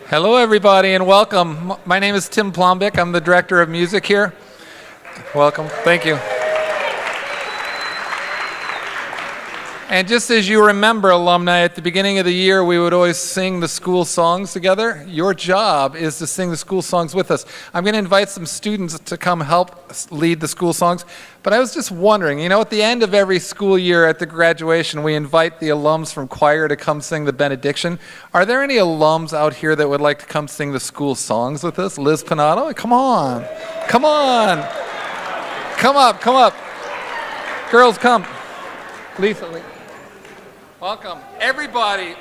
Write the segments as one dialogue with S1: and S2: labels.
S1: Hello, everybody, and welcome. My name is Tim Plombick. I'm the director of music here. Welcome. Thank you. And just as you remember, alumni, at the beginning of the year, we would always sing the school songs together. Your job is to sing the school songs with us. I'm going to invite some students to come help lead the school songs. But I was just wondering, at the end of every school year at the graduation, we invite the alums from choir to come sing the benediction. Are there any alums out here that would like to come sing the school songs with us? Liz Panato, come on. Come on. Come up. Girls, come. Lisa. Welcome. Everybody,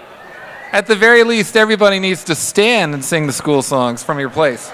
S1: at the very least, everybody needs to stand and sing the school songs from your place.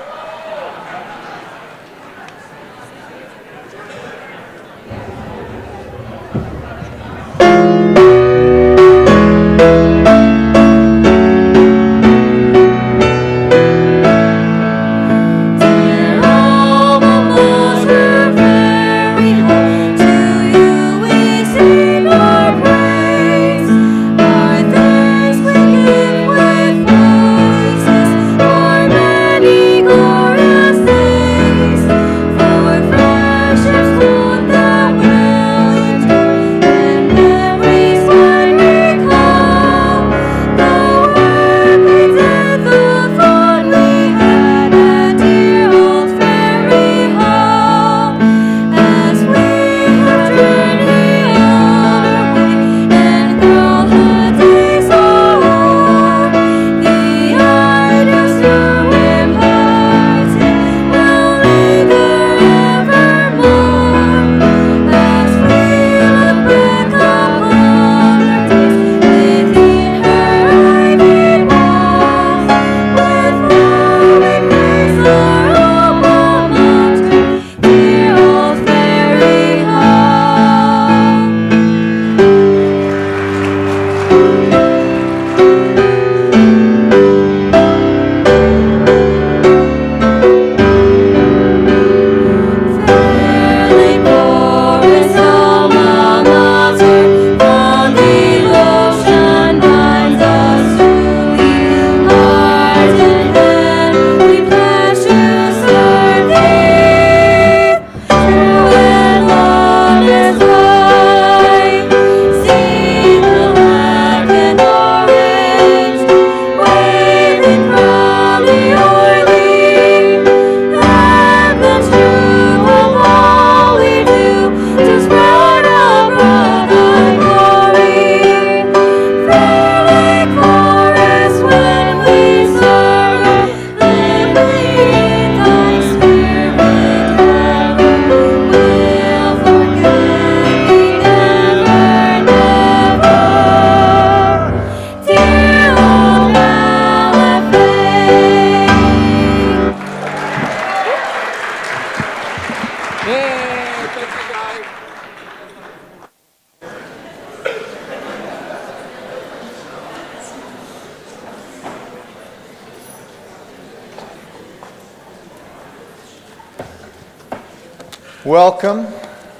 S2: Welcome.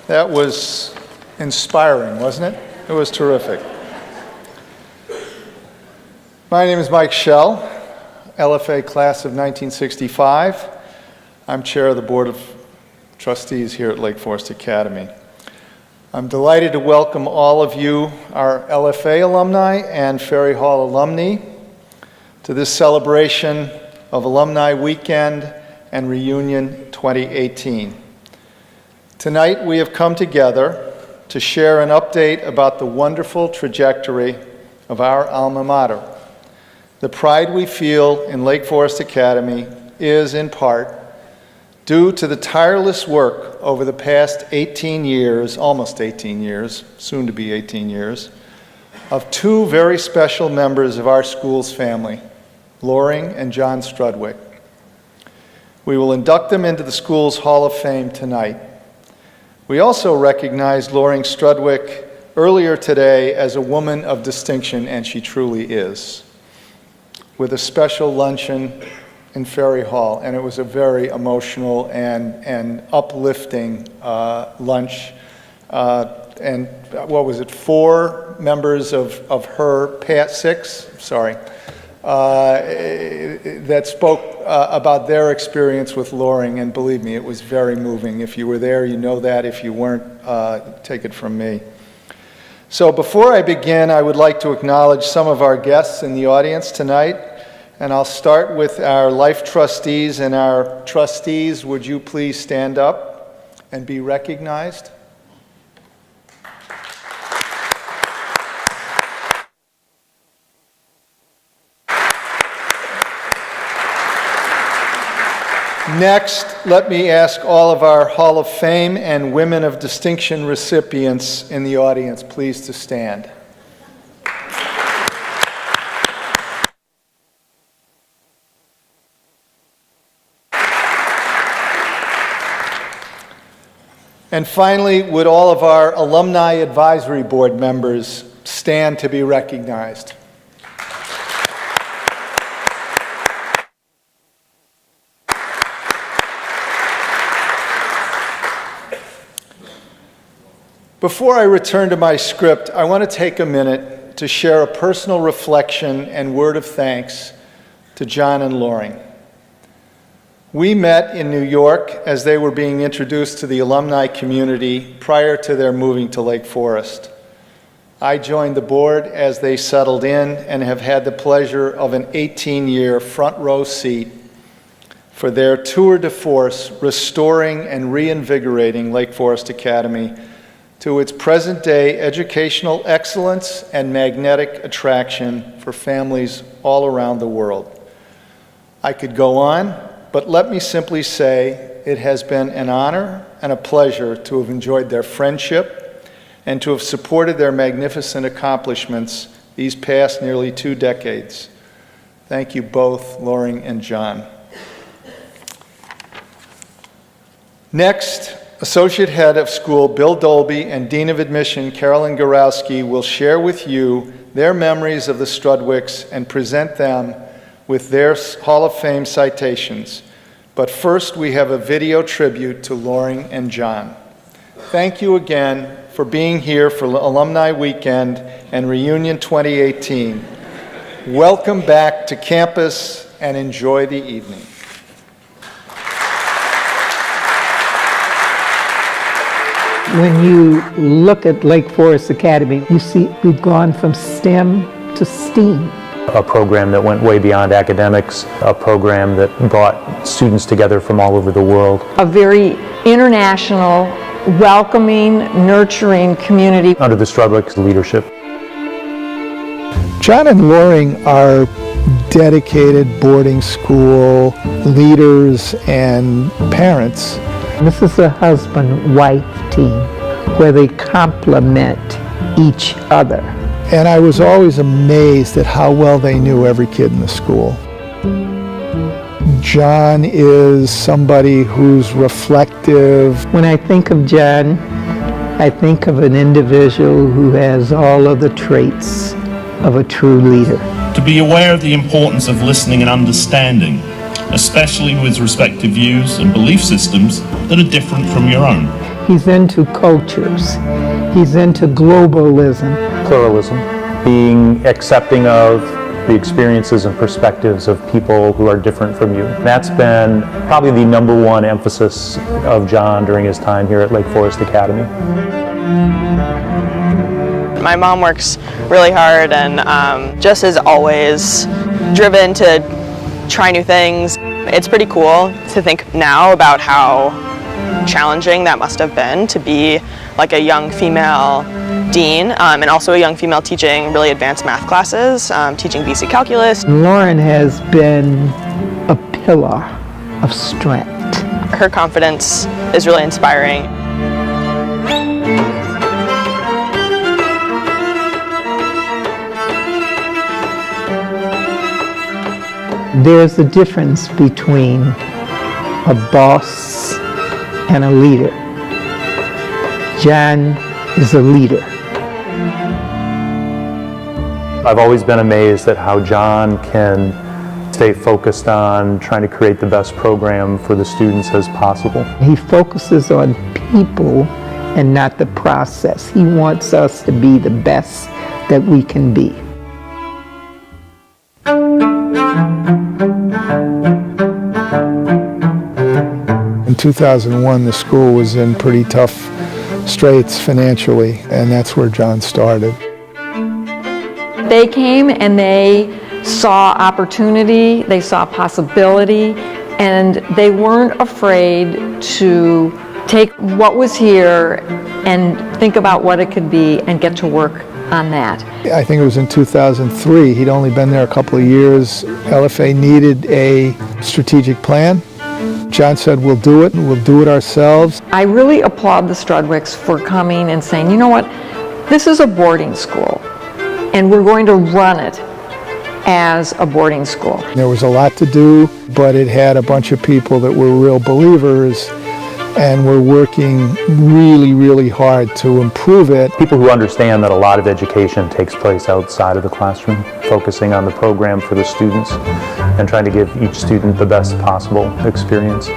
S2: That was inspiring, wasn't it? It was terrific. My name is Mike Schell, LFA class of 1965. I'm chair of the Board of Trustees here at Lake Forest Academy. I'm delighted to welcome all of you, our LFA alumni and Ferry Hall alumni, to this celebration of Alumni Weekend and Reunion 2018. Tonight we have come together to share an update about the wonderful trajectory of our alma mater. The pride we feel in Lake Forest Academy is, in part, due to the tireless work over the past 18 years, almost 18 years, soon to be 18 years, of two very special members of our school's family, Loring and John Strudwick. We will induct them into the school's Hall of Fame tonight. We also recognized Loring Strudwick earlier today as a woman of distinction, and she truly is, with a special luncheon in Ferry Hall, and it was a very emotional and uplifting lunch. And what was it, 4 members of her, 6, sorry, that spoke about their experience with Loring, and believe me, it was very moving. If you were there, you know that. If you weren't, take it from me. So before I begin, I would like to acknowledge some of our guests in the audience tonight, and I'll start with our life trustees. And our trustees, would you please stand up and be recognized? Next, let me ask all of our Hall of Fame and Women of Distinction recipients in the audience, please, to stand. And finally, would all of our Alumni Advisory Board members stand to be recognized? Before I return to my script, I want to take a minute to share a personal reflection and word of thanks to John and Loring. We met in New York as they were being introduced to the alumni community prior to their moving to Lake Forest. I joined the board as they settled in and have had the pleasure of an 18-year front row seat for their tour de force, restoring and reinvigorating Lake Forest Academy to its present-day educational excellence and magnetic attraction for families all around the world. I could go on, but let me simply say it has been an honor and a pleasure to have enjoyed their friendship and to have supported their magnificent accomplishments these past nearly 2 decades. Thank you both, Loring and John. Next, Associate Head of School Bill Dolby and Dean of Admission Carolyn Gorowski will share with you their memories of the Strudwicks and present them with their Hall of Fame citations. But first, we have a video tribute to Loring and John. Thank you again for being here for Alumni Weekend and Reunion 2018. Welcome back to campus and enjoy the evening.
S3: When you look at Lake Forest Academy, you see we've gone from STEM to STEAM.
S4: A program that went way beyond academics, a program that brought students together from all over the world.
S5: A very international, welcoming, nurturing community.
S4: Under the Strudwick's leadership.
S2: John and Loring are dedicated boarding school leaders and parents.
S3: This is a husband-wife team where they complement each other.
S2: And I was always amazed at how well they knew every kid in the school. John is somebody who's reflective.
S3: When I think of John, I think of an individual who has all of the traits of a true leader.
S6: To be aware of the importance of listening and understanding, especially with respect to views and belief systems that are different from your own.
S3: He's into cultures. He's into globalism.
S4: Pluralism, being accepting of the experiences and perspectives of people who are different from you. That's been probably the #1 emphasis of John during his time here at Lake Forest Academy.
S7: My mom works really hard and just is always driven to try new things. It's pretty cool to think now about how challenging that must have been to be like a young female dean and also a young female teaching really advanced math classes, teaching BC calculus.
S3: Loring has been a pillar of strength.
S7: Her confidence is really inspiring.
S3: There's a difference between a boss and a leader. John is a leader.
S4: I've always been amazed at how John can stay focused on trying to create the best program for the students as possible.
S3: He focuses on people and not the process. He wants us to be the best that we can be.
S2: In 2001, the school was in pretty tough straits financially, and that's where John started.
S5: They came and they saw opportunity, they saw possibility, and they weren't afraid to take what was here and think about what it could be and get to work on that.
S2: I think it was in 2003. He'd only been there a couple of years. LFA needed a strategic plan. John said, we'll do it, and we'll do it ourselves.
S5: I really applaud the Strudwicks for coming and saying, you know what, this is a boarding school, and we're going to run it as a boarding school.
S2: There was a lot to do, but it had a bunch of people that were real believers and were working really, really hard to improve it.
S4: People who understand that a lot of education takes place outside of the classroom, focusing on the program for the students and trying to give each student the best possible experience.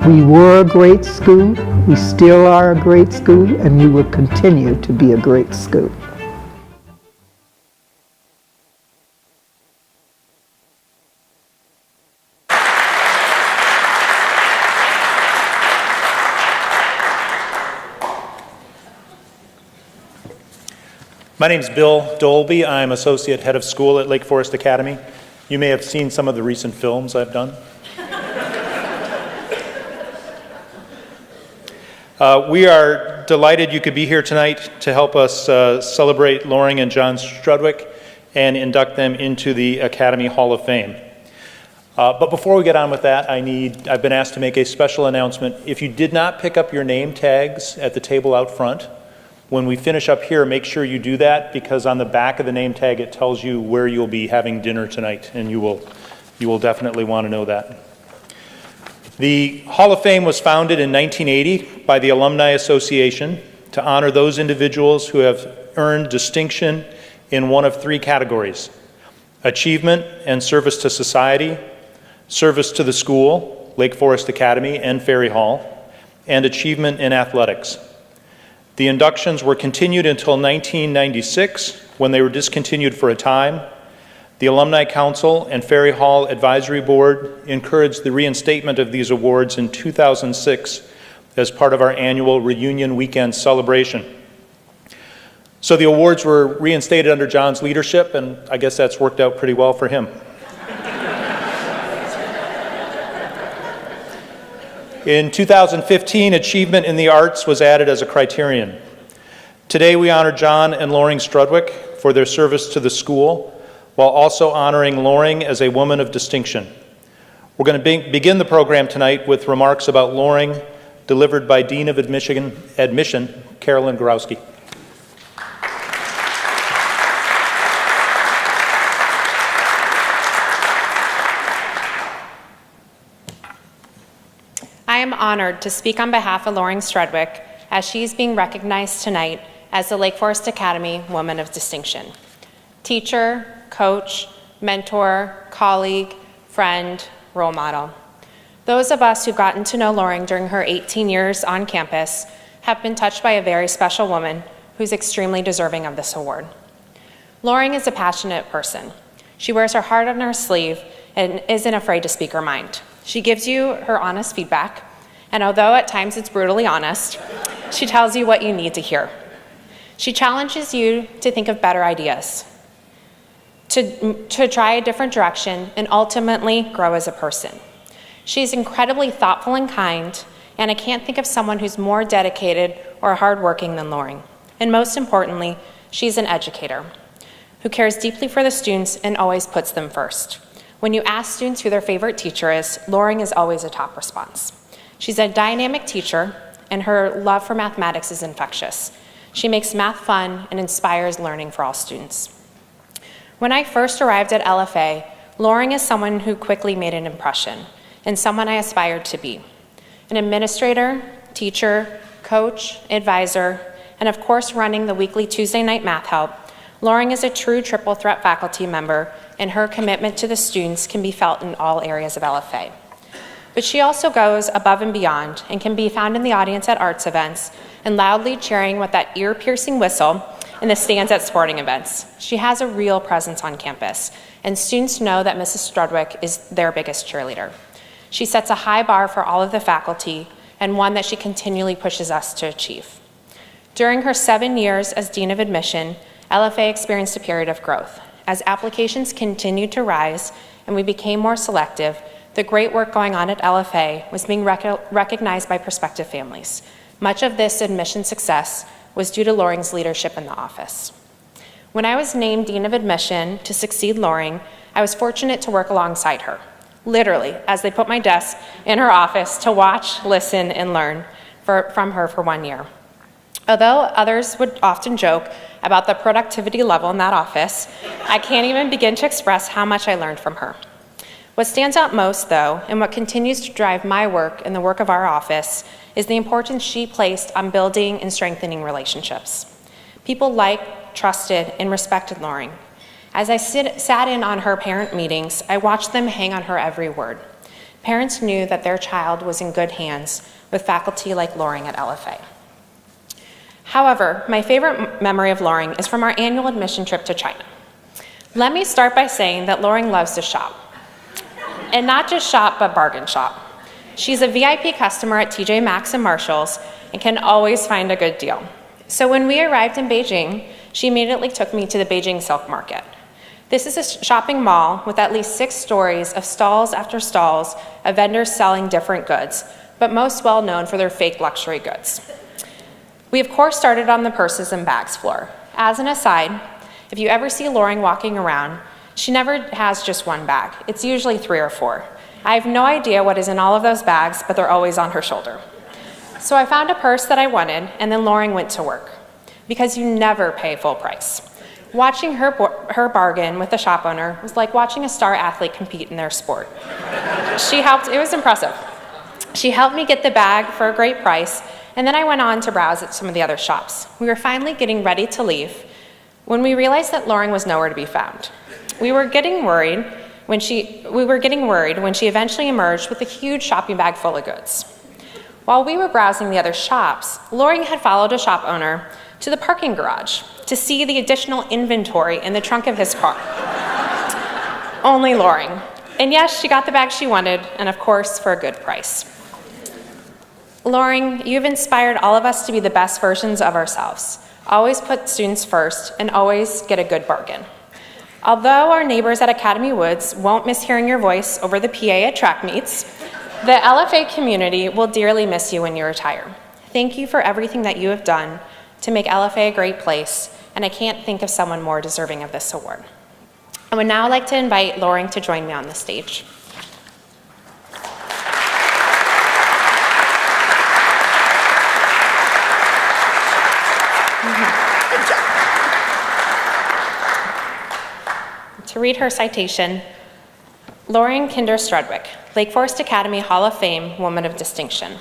S3: We were a great school, we still are a great school, and we will continue to be a great school.
S4: My name's Bill Dolby. I'm Associate Head of School at Lake Forest Academy. You may have seen some of the recent films I've done. We are delighted you could be here tonight to help us celebrate Loring and John Strudwick and induct them into the Academy Hall of Fame. But before we get on with that, I've been asked to make a special announcement. If you did not pick up your name tags at the table out front, when we finish up here, make sure you do that, because on the back of the name tag it tells you where you'll be having dinner tonight, and you will definitely want to know that. The Hall of Fame was founded in 1980 by the Alumni Association to honor those individuals who have earned distinction in one of three categories: achievement and service to society, service to the school, Lake Forest Academy and Ferry Hall, and achievement in athletics. The inductions were continued until 1996, when they were discontinued for a time. The Alumni Council and Ferry Hall Advisory Board encouraged the reinstatement of these awards in 2006 as part of our annual Reunion Weekend celebration. So the awards were reinstated under John's leadership, and I guess that's worked out pretty well for him. In 2015, achievement in the arts was added as a criterion. Today we honor John and Loring Strudwick for their service to the school, while also honoring Loring as a woman of distinction. We're going to begin the program tonight with remarks about Loring, delivered by Dean of Admission, Carolyn Gorowski.
S8: I am honored to speak on behalf of Loring Strudwick as she is being recognized tonight as the Lake Forest Academy Woman of Distinction. Teacher, coach, mentor, colleague, friend, role model. Those of us who've gotten to know Loring during her 18 years on campus have been touched by a very special woman who's extremely deserving of this award. Loring is a passionate person. She wears her heart on her sleeve and isn't afraid to speak her mind. She gives you her honest feedback, and although at times it's brutally honest, she tells you what you need to hear. She challenges you to think of better ideas, to try a different direction, and ultimately grow as a person. She's incredibly thoughtful and kind, and I can't think of someone who's more dedicated or hardworking than Loring. And most importantly, she's an educator who cares deeply for the students and always puts them first. When you ask students who their favorite teacher is, Loring is always a top response. She's a dynamic teacher, and her love for mathematics is infectious. She makes math fun and inspires learning for all students. When I first arrived at LFA, Loring is someone who quickly made an impression, and someone I aspired to be. An administrator, teacher, coach, advisor, and of course running the weekly Tuesday night math help, Loring is a true triple threat faculty member, and her commitment to the students can be felt in all areas of LFA. But she also goes above and beyond and can be found in the audience at arts events and loudly cheering with that ear-piercing whistle in the stands at sporting events. She has a real presence on campus, and students know that Mrs. Strudwick is their biggest cheerleader. She sets a high bar for all of the faculty, and one that she continually pushes us to achieve. During her 7 years as Dean of Admission, LFA experienced a period of growth. As applications continued to rise and we became more selective, the great work going on at LFA was being recognized by prospective families. Much of this admission success was due to Loring's leadership in the office. When I was named Dean of Admission to succeed Loring, I was fortunate to work alongside her, literally, as they put my desk in her office to watch, listen, and learn from her for 1 year. Although others would often joke about the productivity level in that office, I can't even begin to express how much I learned from her. What stands out most, though, and what continues to drive my work and the work of our office, is the importance she placed on building and strengthening relationships. People liked, trusted, and respected Loring. As I sat in on her parent meetings, I watched them hang on her every word. Parents knew that their child was in good hands with faculty like Loring at LFA. However, my favorite memory of Loring is from our annual admission trip to China. Let me start by saying that Loring loves to shop. And not just shop, but bargain shop. She's a VIP customer at TJ Maxx and Marshall's and can always find a good deal. So when we arrived in Beijing, she immediately took me to the Beijing Silk Market. This is a shopping mall with at least 6 stories of stalls after stalls of vendors selling different goods, but most well known for their fake luxury goods. We of course started on the purses and bags floor. As an aside, if you ever see Loring walking around, she never has just one bag. It's usually 3 or 4. I have no idea what is in all of those bags, but they're always on her shoulder. So I found a purse that I wanted, and then Loring went to work. Because you never pay full price. Watching her bargain with the shop owner was like watching a star athlete compete in their sport. It was impressive. She helped me get the bag for a great price, and then I went on to browse at some of the other shops. We were finally getting ready to leave when we realized that Loring was nowhere to be found. We were getting worried when she eventually emerged with a huge shopping bag full of goods. While we were browsing the other shops, Loring had followed a shop owner to the parking garage to see the additional inventory in the trunk of his car. Only Loring. And yes, she got the bag she wanted, and of course, for a good price. Loring, you've inspired all of us to be the best versions of ourselves. Always put students first, and always get a good bargain. Although our neighbors at Academy Woods won't miss hearing your voice over the PA at track meets, the LFA community will dearly miss you when you retire. Thank you for everything that you have done to make LFA a great place, and I can't think of someone more deserving of this award. I would now like to invite Loring to join me on the stage. To read her citation, Loring Kinder Strudwick, Lake Forest Academy Hall of Fame Woman of Distinction.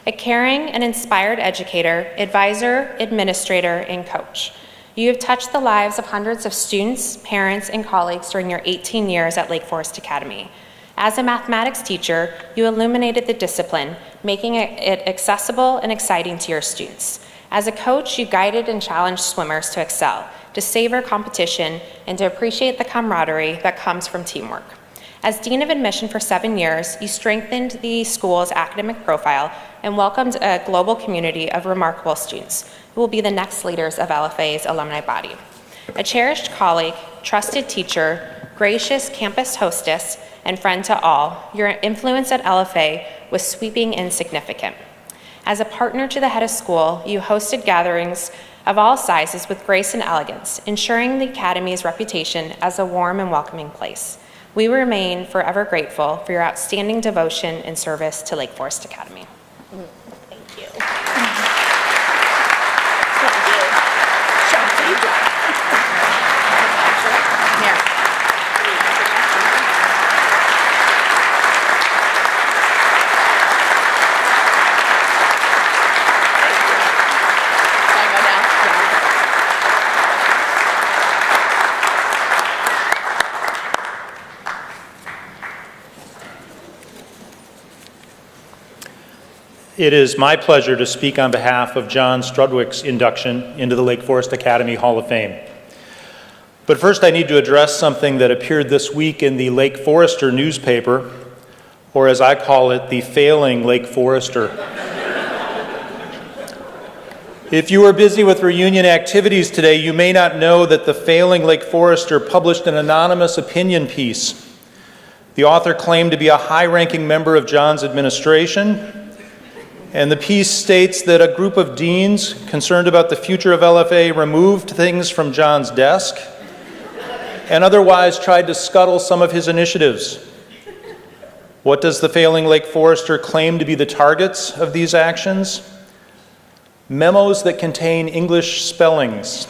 S8: A caring and inspired educator, advisor, administrator, and coach. You have touched the lives of hundreds of students, parents, and colleagues during your 18 years at Lake Forest Academy. As a mathematics teacher, you illuminated the discipline, making it accessible and exciting to your students. As a coach, you guided and challenged swimmers to excel, to savor competition, and to appreciate the camaraderie that comes from teamwork. As Dean of Admission for 7 years, you strengthened the school's academic profile and welcomed a global community of remarkable students who will be the next leaders of LFA's alumni body. A cherished colleague, trusted teacher, gracious campus hostess, and friend to all, your influence at LFA was sweeping and significant. As a partner to the head of school, you hosted gatherings of all sizes with grace and elegance, ensuring the Academy's reputation as a warm and welcoming place. We remain forever grateful for your outstanding devotion and service to Lake Forest Academy. Thank you.
S4: It is my pleasure to speak on behalf of John Strudwick's induction into the Lake Forest Academy Hall of Fame. But first I need to address something that appeared this week in the Lake Forester newspaper, or as I call it, the failing Lake Forester. If you were busy with reunion activities today, you may not know that the failing Lake Forester published an anonymous opinion piece. The author claimed to be a high-ranking member of John's administration, and the piece states that a group of deans concerned about the future of LFA removed things from John's desk and otherwise tried to scuttle some of his initiatives. What does the failing Lake Forester claim to be the targets of these actions? Memos that contain English spellings,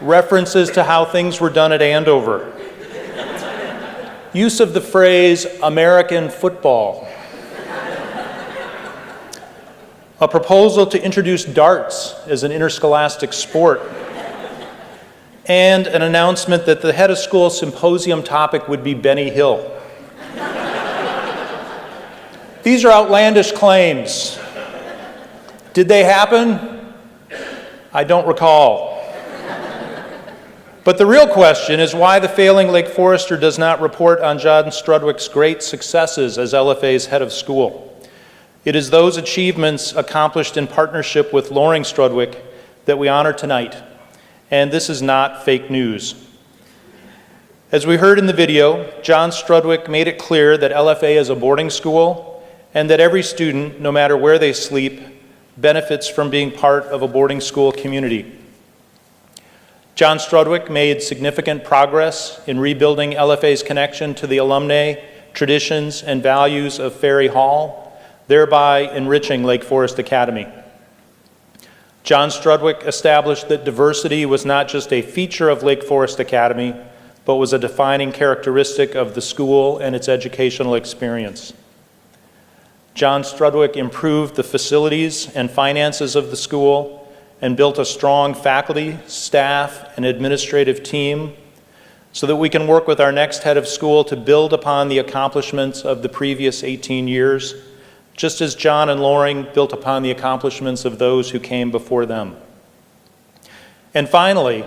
S4: references to how things were done at Andover, use of the phrase American football, a proposal to introduce darts as an interscholastic sport, and an announcement that the head of school symposium topic would be Benny Hill. These are outlandish claims. Did they happen? I don't recall. But the real question is why the failing Lake Forester does not report on John Strudwick's great successes as LFA's head of school. It is those achievements accomplished in partnership with Loring Strudwick that we honor tonight. And this is not fake news. As we heard in the video, John Strudwick made it clear that LFA is a boarding school and that every student, no matter where they sleep, benefits from being part of a boarding school community. John Strudwick made significant progress in rebuilding LFA's connection to the alumni, traditions, and values of Ferry Hall, thereby enriching Lake Forest Academy. John Strudwick established that diversity was not just a feature of Lake Forest Academy, but was a defining characteristic of the school and its educational experience. John Strudwick improved the facilities and finances of the school and built a strong faculty, staff, and administrative team so that we can work with our next head of school to build upon the accomplishments of the previous 18 years, just as John and Loring built upon the accomplishments of those who came before them. And finally,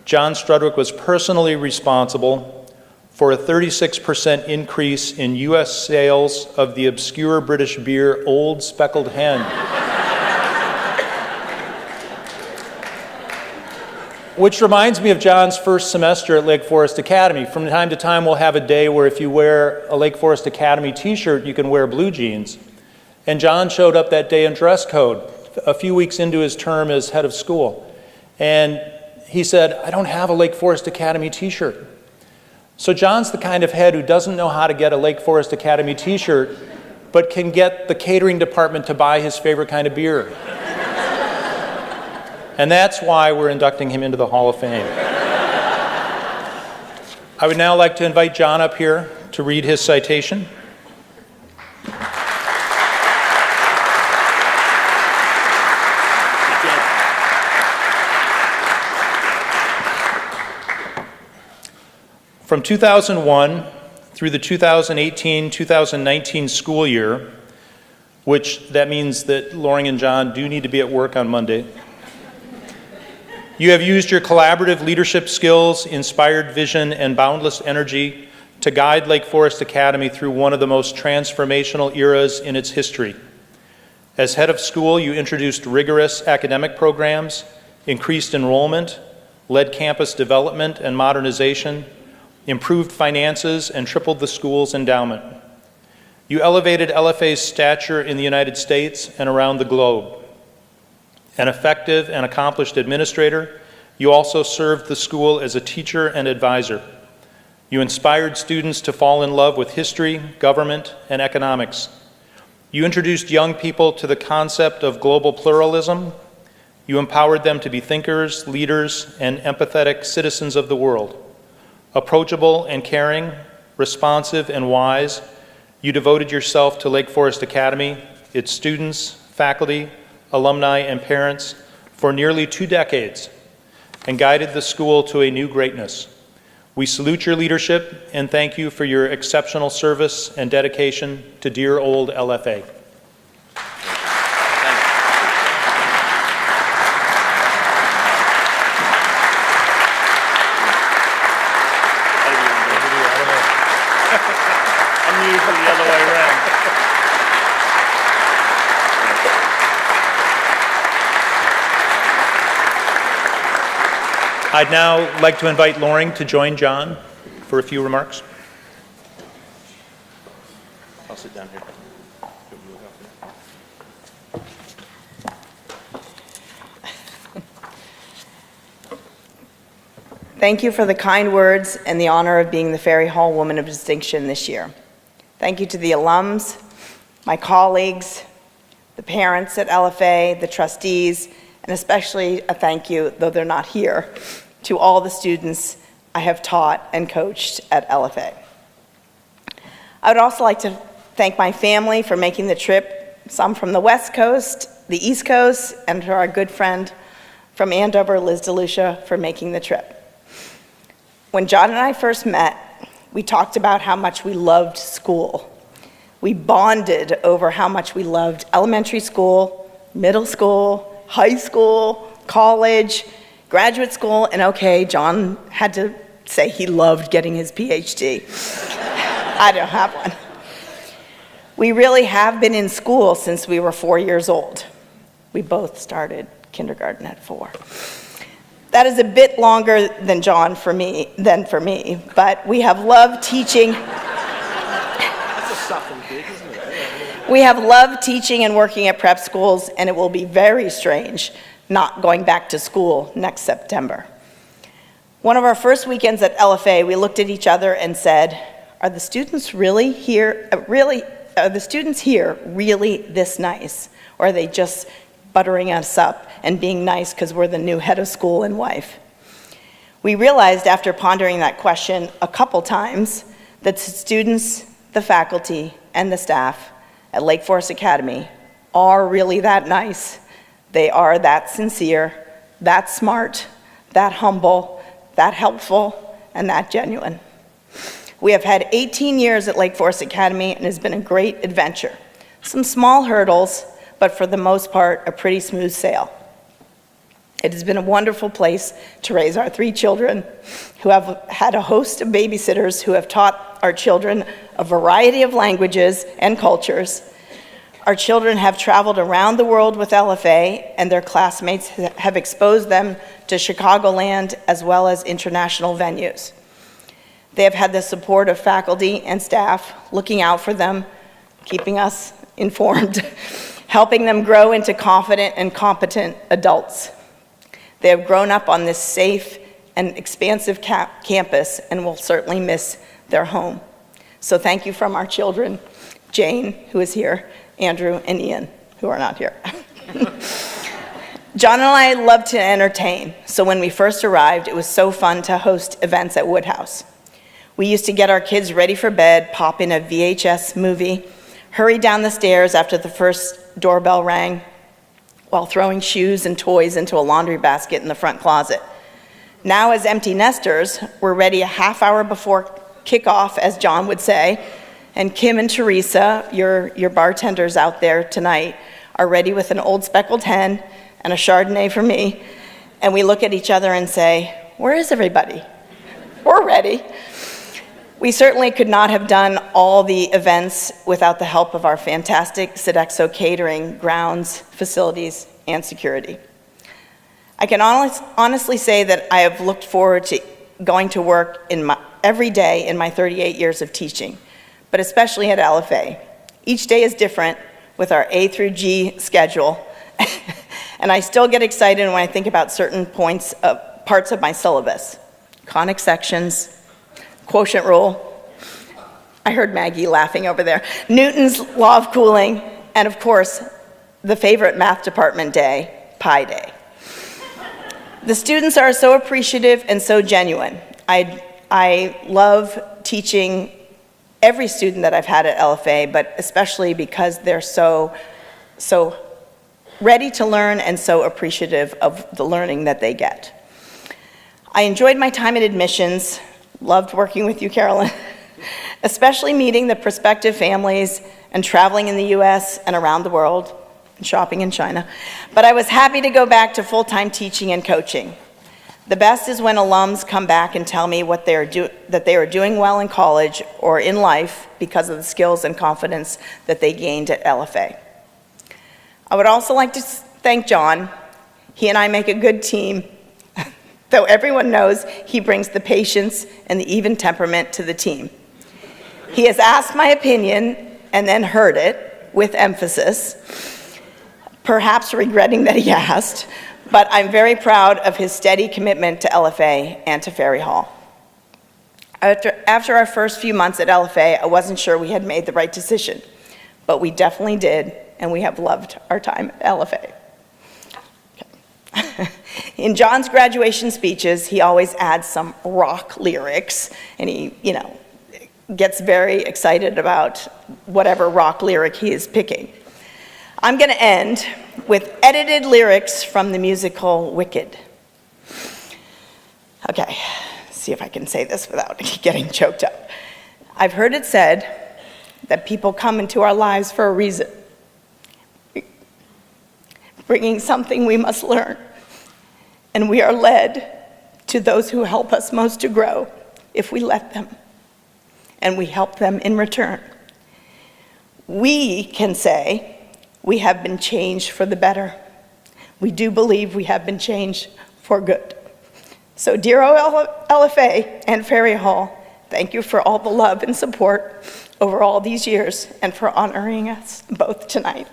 S4: John Strudwick was personally responsible for a 36% increase in U.S. sales of the obscure British beer Old Speckled Hen, which reminds me of John's first semester at Lake Forest Academy. From time to time, we'll have a day where if you wear a Lake Forest Academy t-shirt, you can wear blue jeans. And John showed up that day in dress code a few weeks into his term as head of school. And he said, I don't have a Lake Forest Academy t-shirt. So John's the kind of head who doesn't know how to get a Lake Forest Academy t-shirt, but can get the catering department to buy his favorite kind of beer. And that's why we're inducting him into the Hall of Fame. I would now like to invite John up here to read his citation. From 2001 through the 2018-2019 school year, which that means that Loring and John do need to be at work on Monday, you have used your collaborative leadership skills, inspired vision, and boundless energy to guide Lake Forest Academy through one of the most transformational eras in its history. As head of school, you introduced rigorous academic programs, increased enrollment, led campus development and modernization, improved finances, and tripled the school's endowment. You elevated LFA's stature in the United States and around the globe. An effective and accomplished administrator, you also served the school as a teacher and advisor. You inspired students to fall in love with history, government, and economics. You introduced young people to the concept of global pluralism. You empowered them to be thinkers, leaders, and empathetic citizens of the world. Approachable and caring, responsive and wise, you devoted yourself to Lake Forest Academy, its students, faculty, alumni, and parents for nearly 2 decades and guided the school to a new greatness. We salute your leadership and thank you for your exceptional service and dedication to dear old LFA.
S6: I'm usually the other way around.
S4: I'd now like to invite Loring to join John for a few remarks.
S6: I'll sit down here.
S9: Thank you for the kind words and the honor of being the Ferry Hall Woman of Distinction this year. Thank you to the alums, my colleagues, the parents at LFA, the trustees, and especially a thank you, though they're not here, to all the students I have taught and coached at LFA. I would also like to thank my family for making the trip, some from the West Coast, the East Coast, and to our good friend from Andover, Liz DeLucia, for making the trip. When John and I first met, we talked about how much we loved school. We bonded over how much we loved elementary school, middle school, high school, college, graduate school, and okay, John had to say he loved getting his PhD. I don't have one. We really have been in school since we were 4 years old. We both started kindergarten at 4. That is a bit longer than for me, but we have loved teaching.
S6: That's a suffering gig, isn't it?
S9: We have loved teaching and working at prep schools, and it will be very strange not going back to school next September. One of our first weekends at LFA, we looked at each other and said, are the students really here, are the students here really this nice? Or are they just buttering us up and being nice because we're the new head of school and wife? We realized after pondering that question a couple times that the students, the faculty, and the staff at Lake Forest Academy are really that nice. They are that sincere, that smart, that humble, that helpful, and that genuine. We have had 18 years at Lake Forest Academy, and it has been a great adventure. Some small hurdles, but for the most part, a pretty smooth sail. It has been a wonderful place to raise our 3 children, who have had a host of babysitters who have taught our children a variety of languages and cultures. Our children have traveled around the world with LFA, and their classmates have exposed them to Chicagoland as well as international venues. They have had the support of faculty and staff looking out for them, keeping us informed, helping them grow into confident and competent adults. They have grown up on this safe and expansive campus and will certainly miss their home. So thank you from our children, Jane, who is here, Andrew, and Ian, who are not here. John and I love to entertain, so when we first arrived, it was so fun to host events at Woodhouse. We used to get our kids ready for bed, pop in a VHS movie, hurry down the stairs after the first doorbell rang, while throwing shoes and toys into a laundry basket in the front closet. Now, as empty nesters, we're ready a half hour before kickoff, as John would say, and Kim and Teresa, your bartenders out there tonight, are ready with an old speckled hen and a Chardonnay for me, and we look at each other and say, where is everybody? We're ready. We certainly could not have done all the events without the help of our fantastic Sodexo catering, grounds, facilities, and security. I can honestly say that I have looked forward to going to work every day in my 38 years of teaching, but especially at LFA. Each day is different with our A through G schedule, and I still get excited when I think about certain parts of my syllabus. Conic sections, quotient rule, I heard Maggie laughing over there, Newton's law of cooling, and of course, the favorite math department day, Pi Day. The students are so appreciative and so genuine. I love teaching every student that I've had at LFA, but especially because they're so ready to learn and so appreciative of the learning that they get. I enjoyed my time in admissions, Loved working with you, Carolyn, especially meeting the prospective families and traveling in the US and around the world and shopping in China. But I was happy to go back to full-time teaching and coaching. The best is when alums come back and tell me that they are doing well in college or in life because of the skills and confidence that they gained at LFA. I would also like to thank John. He and I make a good team, though everyone knows he brings the patience and the even temperament to the team. He has asked my opinion and then heard it with emphasis, perhaps regretting that he asked, but I'm very proud of his steady commitment to LFA and to Ferry Hall. After our first few months at LFA, I wasn't sure we had made the right decision, but we definitely did, and we have loved our time at LFA. Okay. In John's graduation speeches, he always adds some rock lyrics, and he, gets very excited about whatever rock lyric he is picking. I'm going to end with edited lyrics from the musical Wicked. Okay, see if I can say this without getting choked up. I've heard it said that people come into our lives for a reason, bringing something we must learn, and we are led to those who help us most to grow if we let them, and we help them in return. We can say, we have been changed for the better. We do believe we have been changed for good. So dear LFA and Ferry Hall, thank you for all the love and support over all these years and for honoring us both tonight.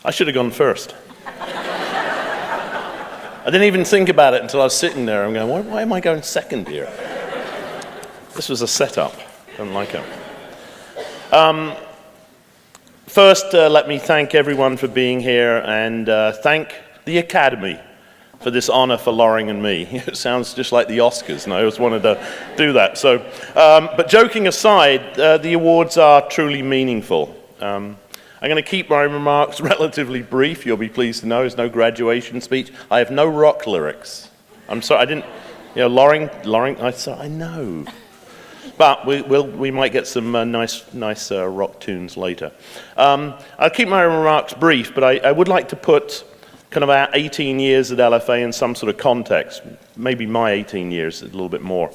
S10: I should have gone first. I didn't even think about it until I was sitting there. I'm going, why am I going second here? This was a setup. Don't like it. First, let me thank everyone for being here and thank the Academy for this honor for Loring and me. It sounds just like the Oscars, and I always wanted to do that. So, but joking aside, the awards are truly meaningful. I'm going to keep my remarks relatively brief. You'll be pleased to know there's no graduation speech. I have no rock lyrics. I'm sorry, I didn't, Loring, I know. But we might get some nice rock tunes later. I'll keep my remarks brief, but I would like to put kind of our 18 years at LFA in some sort of context, maybe my 18 years, a little bit more.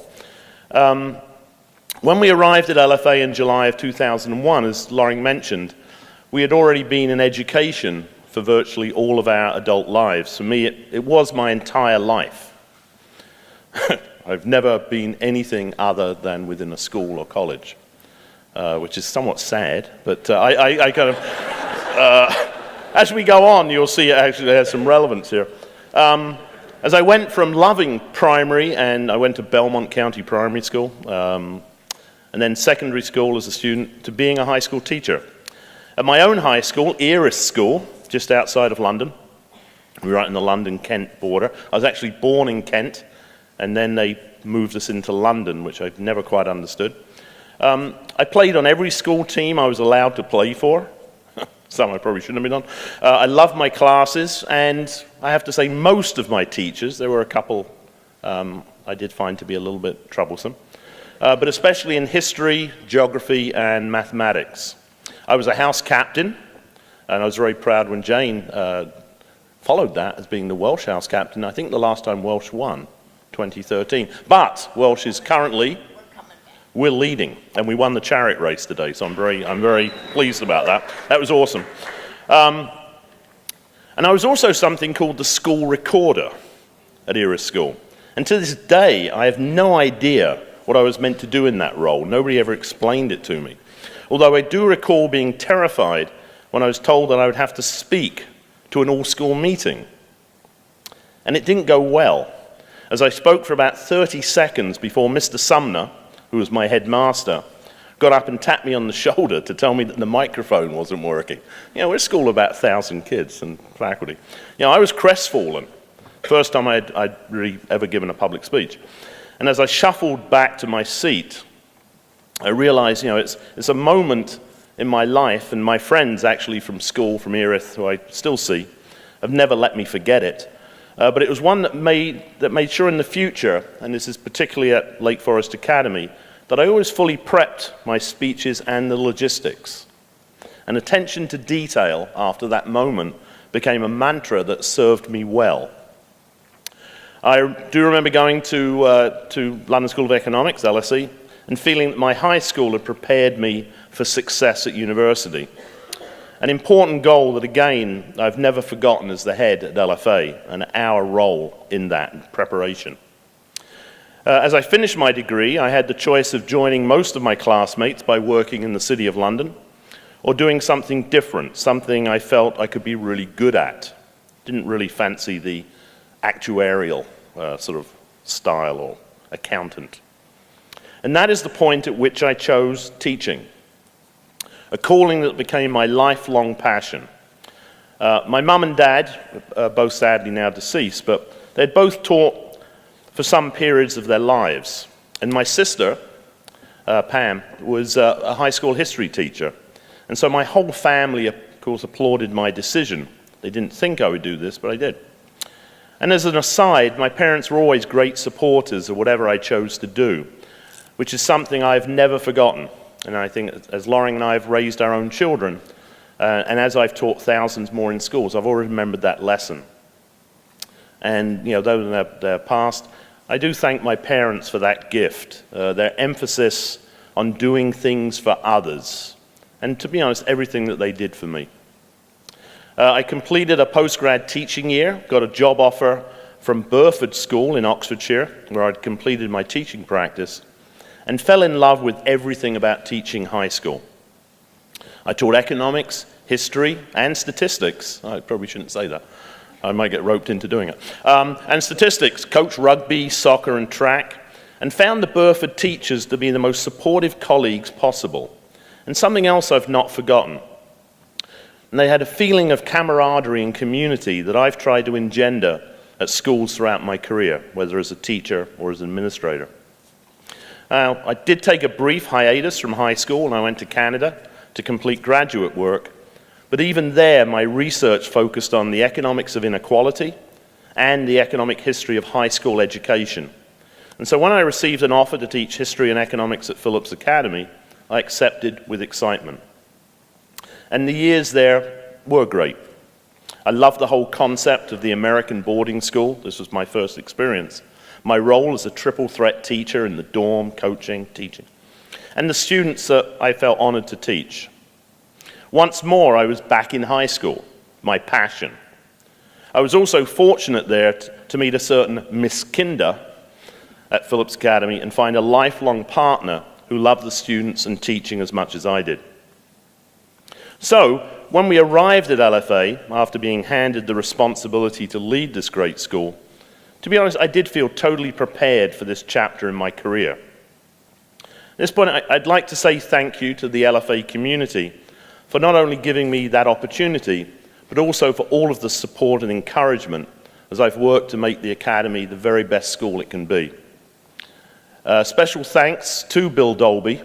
S10: When we arrived at LFA in July of 2001, as Loring mentioned, we had already been in education for virtually all of our adult lives. For me, it was my entire life. I've never been anything other than within a school or college, which is somewhat sad, but I kind of, as we go on, you'll see it actually has some relevance here. As I went from loving primary, and I went to Belmont County Primary School, and then secondary school as a student, to being a high school teacher. At my own high school, Eris School, just outside of London, we were right in the London-Kent border. I was actually born in Kent, and then they moved us into London, which I've never quite understood. I played on every school team I was allowed to play for. Some I probably shouldn't have been on. I loved my classes, and I have to say most of my teachers, there were a couple I did find to be a little bit troublesome, but especially in history, geography, and mathematics. I was a house captain, and I was very proud when Jane followed that as being the Welsh house captain. I think the last time Welsh won, 2013. But Welsh is currently, we're leading, and we won the chariot race today, so I'm very pleased about that. That was awesome. And I was also something called the school recorder at Eris School. And to this day, I have no idea what I was meant to do in that role. Nobody ever explained it to me. Although I do recall being terrified when I was told that I would have to speak to an all-school meeting. And it didn't go well, as I spoke for about 30 seconds before Mr. Sumner, who was my headmaster, got up and tapped me on the shoulder to tell me that the microphone wasn't working. You know, we're a school of about 1,000 kids and faculty. You know, I was crestfallen. First time I'd really ever given a public speech. And as I shuffled back to my seat, I realized, you know, it's a moment in my life, and my friends actually from school, from Erith, who I still see, have never let me forget it. But it was one that made sure in the future, and this is particularly at Lake Forest Academy, that I always fully prepped my speeches and the logistics. And attention to detail after that moment became a mantra that served me well. I do remember going to London School of Economics, LSE, and feeling that my high school had prepared me for success at university. An important goal that, again, I've never forgotten as the head at LFA, and our role in that preparation. As I finished my degree, I had the choice of joining most of my classmates by working in the City of London, or doing something different, something I felt I could be really good at. Didn't really fancy the actuarial sort of style or accountant. And that is the point at which I chose teaching, a calling that became my lifelong passion. My mum and dad, both sadly now deceased, but they'd both taught for some periods of their lives. And my sister, Pam, was a high school history teacher. And so my whole family, of course, applauded my decision. They didn't think I would do this, but I did. And as an aside, my parents were always great supporters of whatever I chose to do, which is something I've never forgotten. And I think as Loring and I have raised our own children, and as I've taught thousands more in schools, I've always remembered that lesson. And, you know, though they're past, I do thank my parents for that gift, their emphasis on doing things for others, and to be honest, everything that they did for me. I completed a postgrad teaching year, got a job offer from Burford School in Oxfordshire, where I'd completed my teaching practice, and fell in love with everything about teaching high school. I taught economics, history, and statistics. I probably shouldn't say that. I might get roped into doing it. And statistics, coached rugby, soccer, and track, and found the Burford teachers to be the most supportive colleagues possible. And something else I've not forgotten. And they had a feeling of camaraderie and community that I've tried to engender at schools throughout my career, whether as a teacher or as an administrator. I did take a brief hiatus from high school, and I went to Canada to complete graduate work. But even there, my research focused on the economics of inequality and the economic history of high school education. And so when I received an offer to teach history and economics at Phillips Academy, I accepted with excitement. And the years there were great. I loved the whole concept of the American boarding school. This was my first experience. My role as a triple threat teacher in the dorm, coaching, teaching. And the students that I felt honored to teach. Once more, I was back in high school, my passion. I was also fortunate there to meet a certain Miss Kinder at Phillips Academy and find a lifelong partner who loved the students and teaching as much as I did. So, when we arrived at LFA, after being handed the responsibility to lead this great school, to be honest, I did feel totally prepared for this chapter in my career. At this point, I'd like to say thank you to the LFA community for not only giving me that opportunity, but also for all of the support and encouragement as I've worked to make the Academy the very best school it can be. Special thanks to Bill Dolby,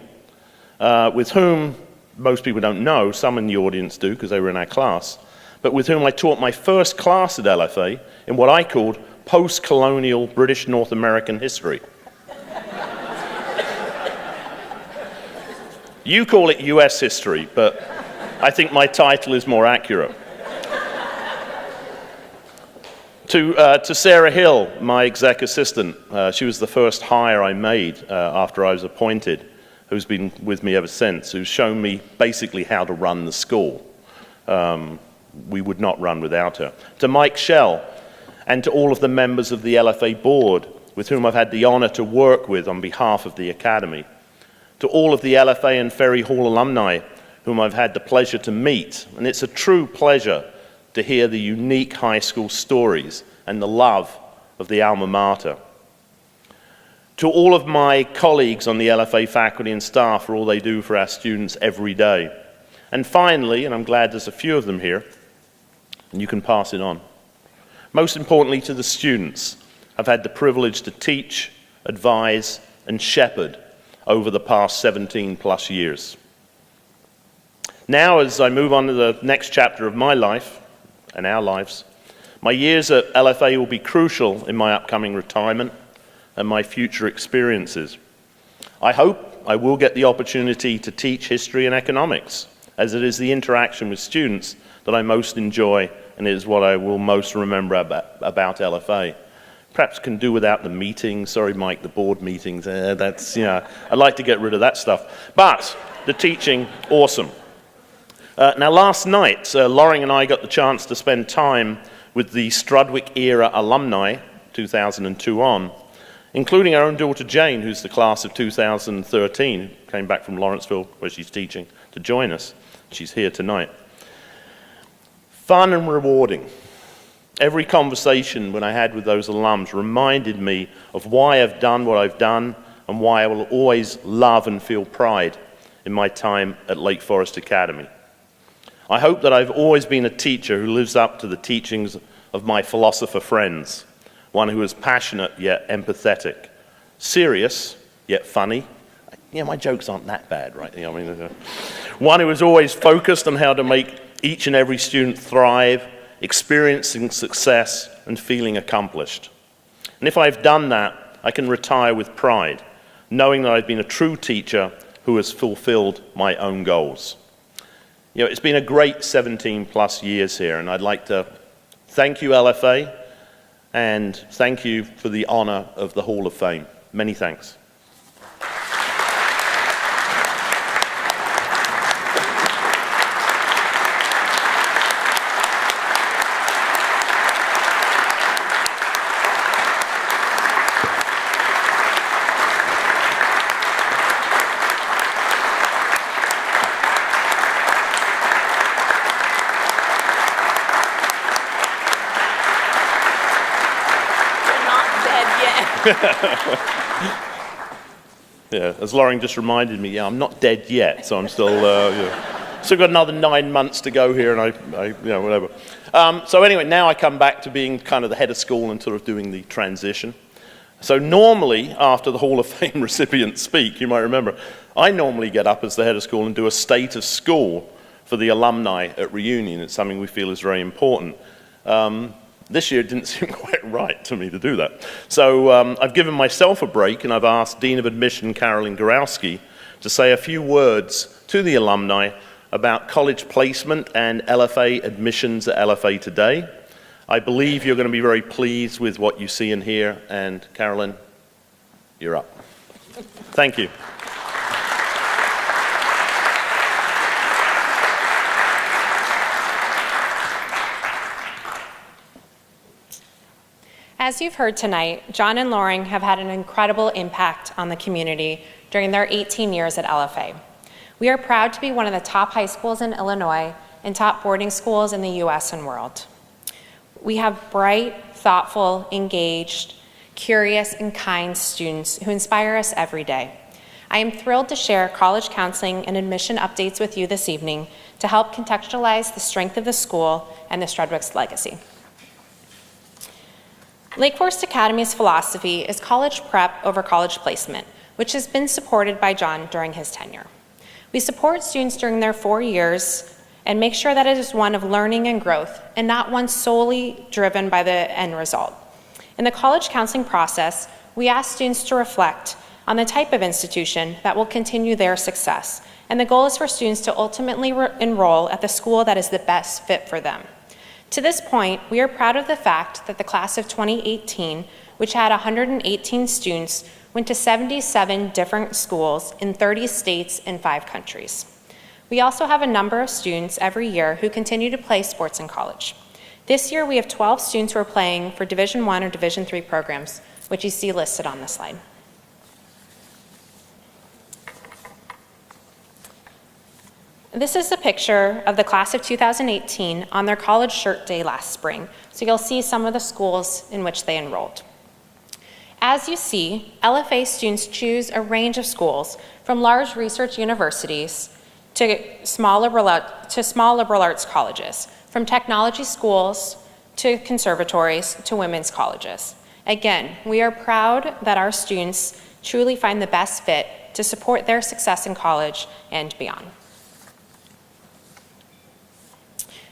S10: with whom most people don't know, some in the audience do because they were in our class, but with whom I taught my first class at LFA in what I called post-colonial British North American history. You call it US history, but I think my title is more accurate. To Sarah Hill, my exec assistant, she was the first hire I made after I was appointed, who's been with me ever since, who's shown me basically how to run the school. We would not run without her. To Mike Schell, and to all of the members of the LFA board, with whom I've had the honor to work with on behalf of the Academy. To all of the LFA and Ferry Hall alumni, whom I've had the pleasure to meet. And it's a true pleasure to hear the unique high school stories and the love of the alma mater. To all of my colleagues on the LFA faculty and staff for all they do for our students every day. And finally, and I'm glad there's a few of them here, and you can pass it on. Most importantly, to the students I've had the privilege to teach, advise, and shepherd over the past 17 plus years. Now, as I move on to the next chapter of my life and our lives, my years at LFA will be crucial in my upcoming retirement and my future experiences. I hope I will get the opportunity to teach history and economics, as it is the interaction with students that I most enjoy and is what I will most remember about LFA. Perhaps can do without the meetings. Sorry, Mike, the board meetings. I'd like to get rid of that stuff. But the teaching, awesome. Now, last night, Loring and I got the chance to spend time with the Strudwick era alumni, 2002 on, including our own daughter Jane, who's the class of 2013, who came back from Lawrenceville, where she's teaching, to join us. She's here tonight. Fun and rewarding. Every conversation when I had with those alums reminded me of why I've done what I've done and why I will always love and feel pride in my time at Lake Forest Academy. I hope that I've always been a teacher who lives up to the teachings of my philosopher friends, one who is passionate yet empathetic, serious yet funny. Yeah, my jokes aren't that bad, right? One who is always focused on how to make each and every student thrive, experiencing success and feeling accomplished. And if I've done that, I can retire with pride, knowing that I've been a true teacher who has fulfilled my own goals. It's been a great 17 plus years here, and I'd like to thank you, LFA, and thank you for the honor of the Hall of Fame. Many thanks. Yeah, as Loring just reminded me, I'm not dead yet, so I'm still, still got another 9 months to go here, and whatever. So anyway, now I come back to being kind of the head of school and sort of doing the transition. So normally, after the Hall of Fame recipients speak, you might remember, I normally get up as the head of school and do a state of school for the alumni at Reunion. It's something we feel is very important. This year it didn't seem quite right to me to do that. So I've given myself a break, and I've asked Dean of Admission Carolyn Gorowski to say a few words to the alumni about college placement and LFA admissions at LFA today. I believe you're going to be very pleased with what you see and hear, and Carolyn, you're up. Thank you.
S8: As you've heard tonight, John and Loring have had an incredible impact on the community during their 18 years at LFA. We are proud to be one of the top high schools in Illinois and top boarding schools in the US and world. We have bright, thoughtful, engaged, curious, and kind students who inspire us every day. I am thrilled to share college counseling and admission updates with you this evening to help contextualize the strength of the school and the Strudwick's legacy. Lake Forest Academy's philosophy is college prep over college placement, which has been supported by John during his tenure. We support students during their 4 years and make sure that it is one of learning and growth and not one solely driven by the end result. In the college counseling process, we ask students to reflect on the type of institution that will continue their success, and the goal is for students to ultimately enroll at the school that is the best fit for them. To this point, we are proud of the fact that the class of 2018, which had 118 students, went to 77 different schools in 30 states and 5 countries. We also have a number of students every year who continue to play sports in college. This year, we have 12 students who are playing for Division I or Division III programs, which you see listed on the slide. This is a picture of the class of 2018 on their college shirt day last spring, so you'll see some of the schools in which they enrolled. As you see, LFA students choose a range of schools, from large research universities to small liberal arts colleges, from technology schools to conservatories to women's colleges. Again, we are proud that our students truly find the best fit to support their success in college and beyond.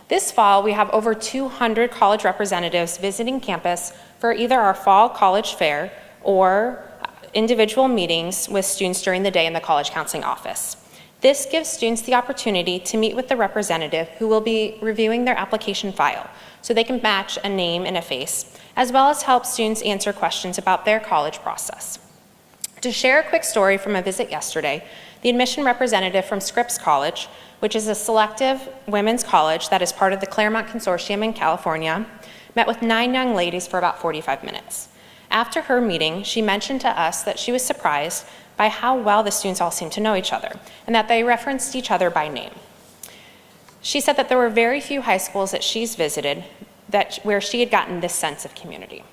S8: This fall, we have over 200 college representatives visiting campus for either our fall college fair or individual meetings with students during the day in the college counseling office. This gives students the opportunity to meet with the representative who will be reviewing their application file so they can match a name and a face, as well as help students answer questions about their college process. To share a quick story from a visit yesterday, the admission representative from Scripps College, which is a selective women's college that is part of the Claremont Consortium in California, met with 9 young ladies for about 45 minutes. After her meeting, she mentioned to us that she was surprised by how well the students all seemed to know each other and that they referenced each other by name. She said that there were very few high schools that she's visited where she had gotten this sense of community.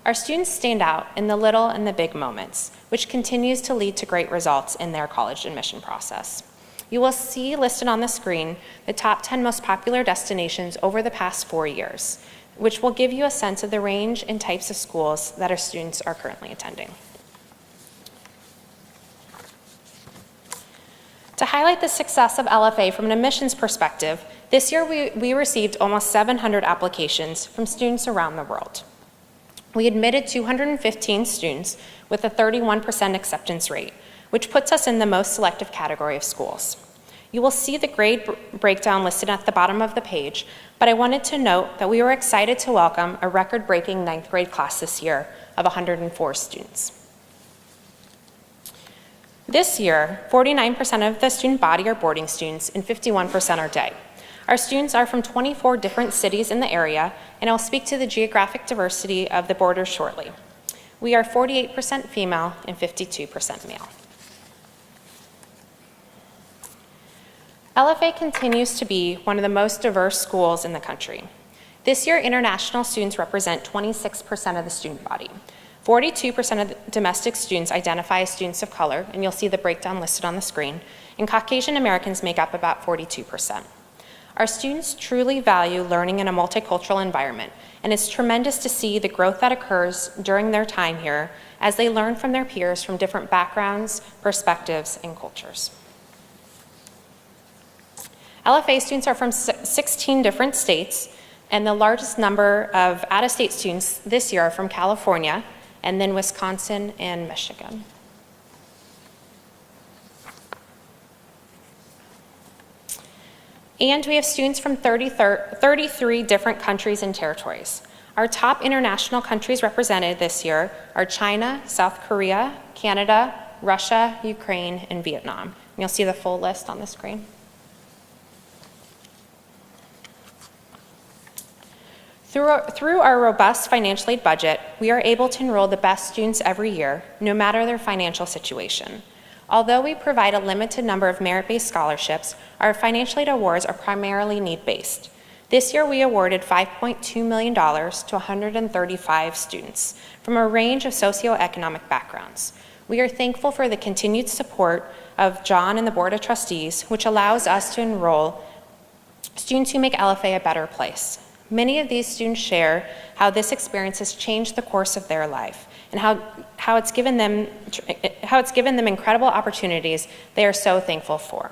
S8: Our students stand out in the little and the big moments, which continues to lead to great results in their college admission process. You will see listed on the screen the top 10 most popular destinations over the past 4 years, which will give you a sense of the range and types of schools that our students are currently attending. To highlight the success of LFA from an admissions perspective, this year we received almost 700 applications from students around the world. We admitted 215 students with a 31% acceptance rate, which puts us in the most selective category of schools. You will see the grade breakdown listed at the bottom of the page, but I wanted to note that we were excited to welcome a record-breaking 9th grade class this year of 104 students. This year, 49% of the student body are boarding students and 51% are day. Our students are from 24 different cities in the area, and I'll speak to the geographic diversity of the boarders shortly. We are 48% female and 52% male. LFA continues to be one of the most diverse schools in the country. This year, international students represent 26% of the student body. 42% of the domestic students identify as students of color, and you'll see the breakdown listed on the screen, and Caucasian Americans make up about 42%. Our students truly value learning in a multicultural environment, and it's tremendous to see the growth that occurs during their time here as they learn from their peers from different backgrounds, perspectives, and cultures. LFA students are from 16 different states, and the largest number of out-of-state students this year are from California, and then Wisconsin and Michigan. And we have students from 33 different countries and territories. Our top international countries represented this year are China, South Korea, Canada, Russia, Ukraine, and Vietnam. And you'll see the full list on the screen. Through our robust financial aid budget, we are able to enroll the best students every year, no matter their financial situation. Although we provide a limited number of merit-based scholarships, our financial aid awards are primarily need-based. This year, we awarded $5.2 million to 135 students from a range of socioeconomic backgrounds. We are thankful for the continued support of John and the Board of Trustees, which allows us to enroll students who make LFA a better place. Many of these students share how this experience has changed the course of their life and how it's given them incredible opportunities they are so thankful for.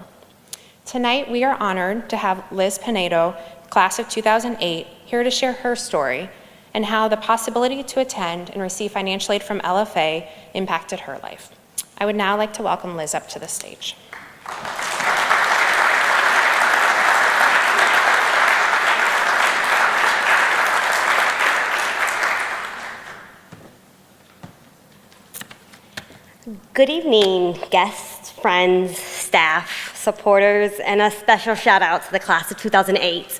S8: Tonight, we are honored to have Liz Pinedo, class of 2008, here to share her story and how the possibility to attend and receive financial aid from LFA impacted her life. I would now like to welcome Liz up to the stage.
S11: Good evening, guests, friends, staff, supporters, and a special shout out to the class of 2008.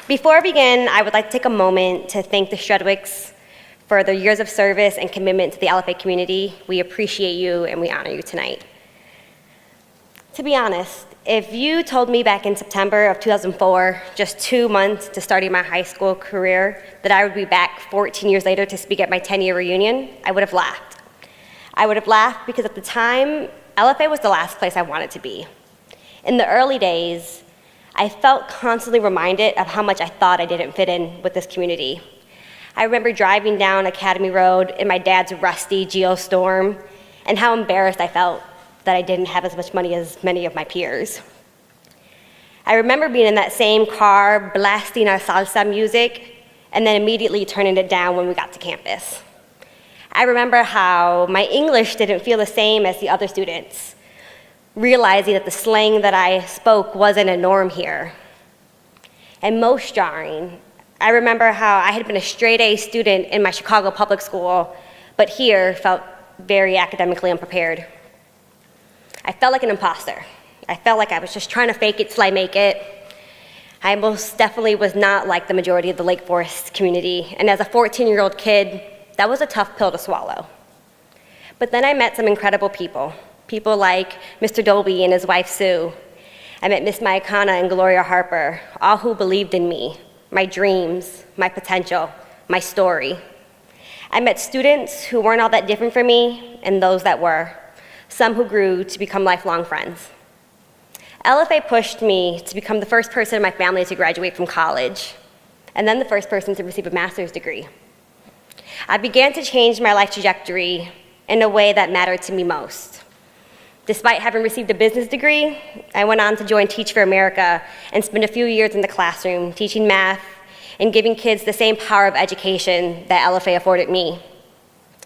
S11: Before I begin, I would like to take a moment to thank the Strudwicks for their years of service and commitment to the LFA community. We appreciate you and we honor you tonight. To be honest, if you told me back in September of 2004, just 2 months to starting my high school career, that I would be back 14 years later to speak at my 10-year reunion, I would have laughed. I would have laughed because at the time, LFA was the last place I wanted to be. In the early days, I felt constantly reminded of how much I thought I didn't fit in with this community. I remember driving down Academy Road in my dad's rusty Geostorm and how embarrassed I felt that I didn't have as much money as many of my peers. I remember being in that same car, blasting our salsa music, and then immediately turning it down when we got to campus. I remember how my English didn't feel the same as the other students, realizing that the slang that I spoke wasn't a norm here. And most jarring, I remember how I had been a straight-A student in my Chicago public school, but here felt very academically unprepared. I felt like an imposter. I felt like I was just trying to fake it till I make it. I most definitely was not like the majority of the Lake Forest community, and as a 14-year-old kid, that was a tough pill to swallow. But then I met some incredible people, people like Mr. Dolby and his wife Sue. I met Miss Maikana and Gloria Harper, all who believed in me, my dreams, my potential, my story. I met students who weren't all that different from me, and those that were, some who grew to become lifelong friends. LFA pushed me to become the first person in my family to graduate from college, and then the first person to receive a master's degree. I began to change my life trajectory in a way that mattered to me most. Despite having received a business degree, I went on to join Teach for America and spend a few years in the classroom teaching math and giving kids the same power of education that LFA afforded me.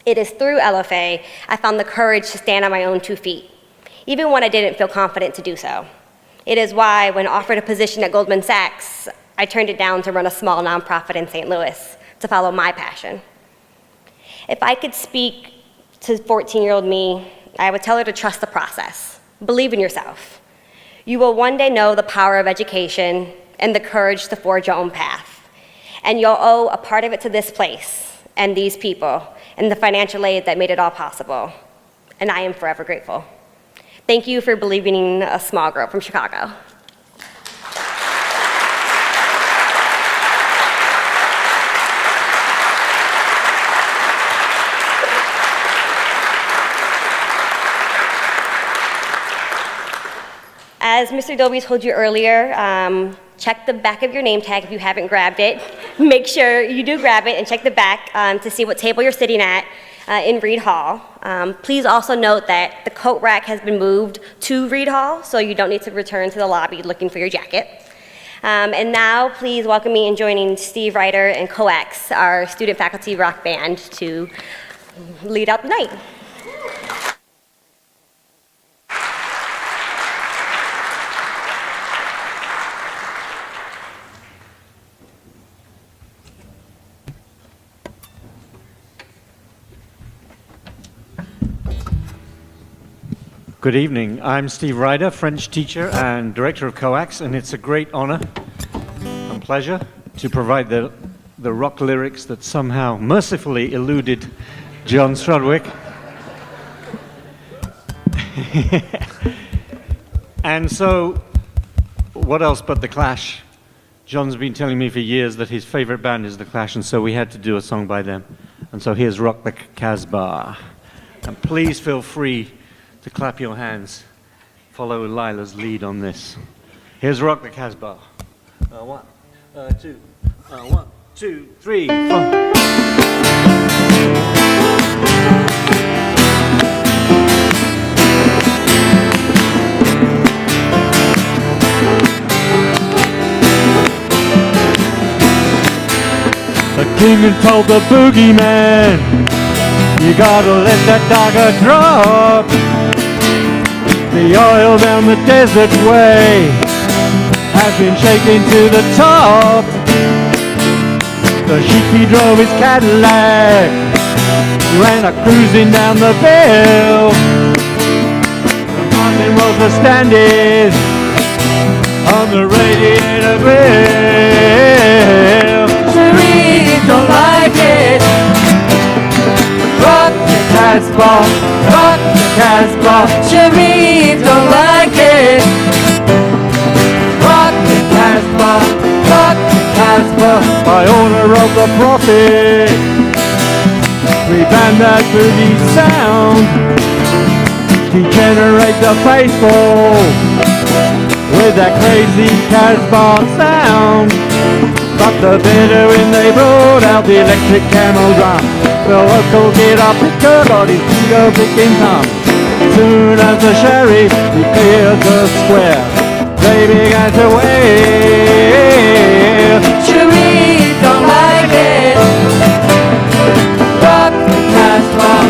S11: It is through LFA I found the courage to stand on my own 2 feet, even when I didn't feel confident to do so. It is why, when offered a position at Goldman Sachs, I turned it down to run a small nonprofit in St. Louis to follow my passion. If I could speak to 14-year-old me, I would tell her to trust the process. Believe in yourself. You will one day know the power of education and the courage to forge your own path. And you'll owe a part of it to this place and these people and the financial aid that made it all possible. And I am forever grateful. Thank you for believing in a small girl from Chicago. As Mr. Dolby told you earlier, check the back of your name tag if you haven't grabbed it. Make sure you do grab it and check the back to see what table you're sitting at in Reed Hall. Please also note that the coat rack has been moved to Reed Hall, so you don't need to return to the lobby looking for your jacket. And now, please welcome me in joining Steve Ryder and Coax, our student faculty rock band, to lead out the night.
S12: Good evening. I'm Steve Ryder, French teacher and director of Coax, and it's a great honor and pleasure to provide the rock lyrics that somehow mercifully eluded John Strudwick. And so, what else but The Clash? John's been telling me for years that his favorite band is The Clash, and so we had to do a song by them. And so here's Rock the Casbah. And please feel free to clap your hands. Follow Lila's lead on this. Here's Rock the Casbah. 1, 2, 1, 2, 3, 4. The king had told the boogeyman, you gotta let that dagger drop. The oil down the desert way has been shaken to the top. The sheep he drove his Cadillac, ran a cruising down the bill. Martin was the standard on the radiator grill. Cherie don't like it. Rock the Casbah, rock the Casbah.
S13: Casbah. Sharif don't like it. Rock the Casbah, rock the Casbah.
S12: By order of the prophet, we ban that boogie sound. Degenerate the faithful with that crazy Casbah sound. But the Bedouin, they brought out the electric camel drum. The local get up and got his finger picking thumb. Soon as the sheriff he cleared the square, they began to wail.
S13: Sharif don't like it. Rock the Casbah,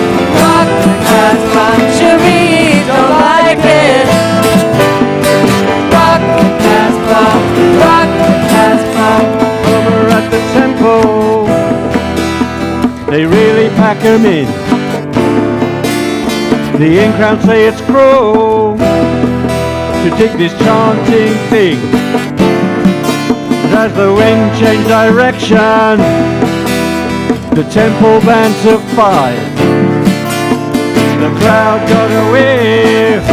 S13: rock the Casbah. Sharif don't like it. Rock the Casbah, rock the Casbah.
S12: Over at the temple, they really pack 'em in. The in-crowd say it's cruel to dig this chanting thing. But as the wind changed direction, the temple band took fire. The crowd got a whiff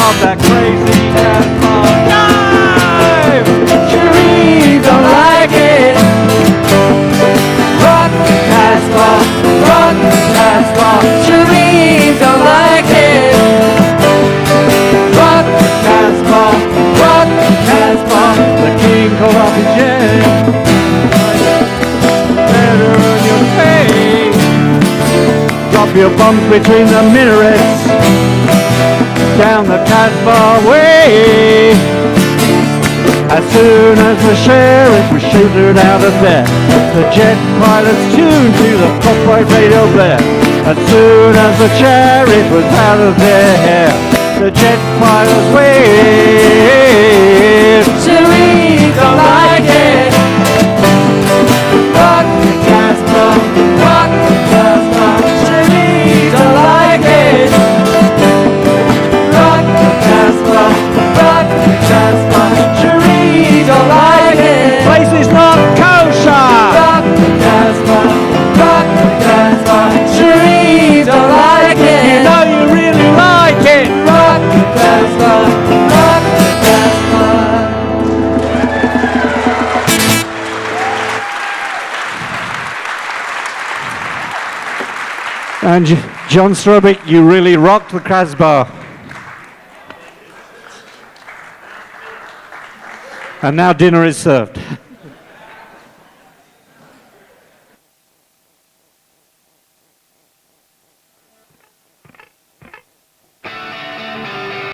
S12: of that crazy Casbah dive.
S13: Sharif don't like it. Rock the Casbah, rock the Casbah. Sharif don't like it. Rock the Casbah, rock the Casbah.
S12: The king called off his jet. Better earn your pay. Drop your bombs between the minarets. Down the Casbah way. As soon as the sheriff was shooted out of bed, the jet pilots tuned to the corporate radio blare. As soon as the sheriff was out of their hair, the jet pilots waved.
S13: Sharif don't like it. Rock the Casbah, rock the Casbah. Sharif don't like it. Rock the Casbah, rock the Casbah. Sharif don't like it.
S12: Place is not kosher.
S13: Rock the Casbah, rock the Casbah. Sharif don't like it.
S12: You know you really like it.
S13: Rock the Casbah, rock the Casbah.
S12: And John Strudwick, you really rocked the Casbah. And now dinner is served.